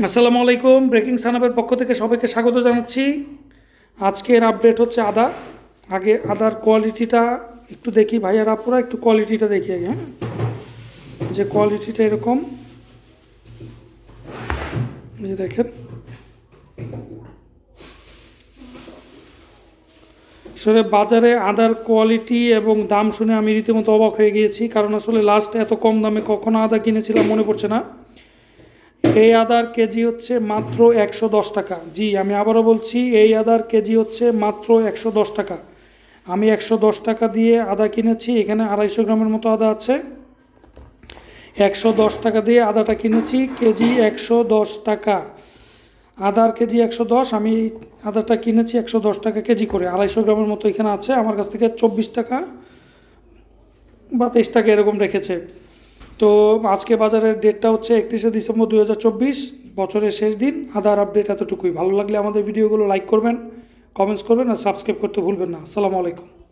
আসসালামু আলাইকুম। ব্রেকিং সানাবের পক্ষ থেকে সবাইকে স্বাগত জানাচ্ছি। আজকের আপডেট হচ্ছে আদা। আগে আদার কোয়ালিটিটা একটু দেখি, ভাইয়ার আপুরা একটু কোয়ালিটিটা দেখি আগে। হ্যাঁ, যে কোয়ালিটিটা এরকম, এই যে দেখেন। আসলে বাজারে আদার কোয়ালিটি এবং দাম শুনে আমি রীতিমতো অবাক হয়ে গিয়েছি, কারণ আসলে লাস্ট এত কম দামে কখনো আদা কিনেছিলাম মনে পড়ছে না। এই আদার কেজি হচ্ছে মাত্র 110 টাকা। জি, আমি আবারও বলছি, এই আদার কেজি হচ্ছে মাত্র 110 টাকা। আমি 110 টাকা দিয়ে আদা কিনেছি। এখানে 250 গ্রামের মতো আদা আছে। 110 টাকা দিয়ে আদাটা কিনেছি, কেজি 110 টাকা। আদার কেজি 110, আমি আদাটা কিনেছি 110 টাকা কেজি করে। 250 গ্রামের মতো এখানে আছে। আমার কাছ থেকে 24 টাকা বা 23 টাকা এরকম রেখেছে। তো আজকে বাজারের ডেটটা হচ্ছে 31শে ডিসেম্বর 2024, বছরের শেষ দিন। আদার আপডেট এতটুকুই। ভালো লাগলে আমাদের ভিডিওগুলো লাইক করবেন, কমেন্টস করবেন আর সাবস্ক্রাইব করতে ভুলবেন না। আসসালামু আলাইকুম।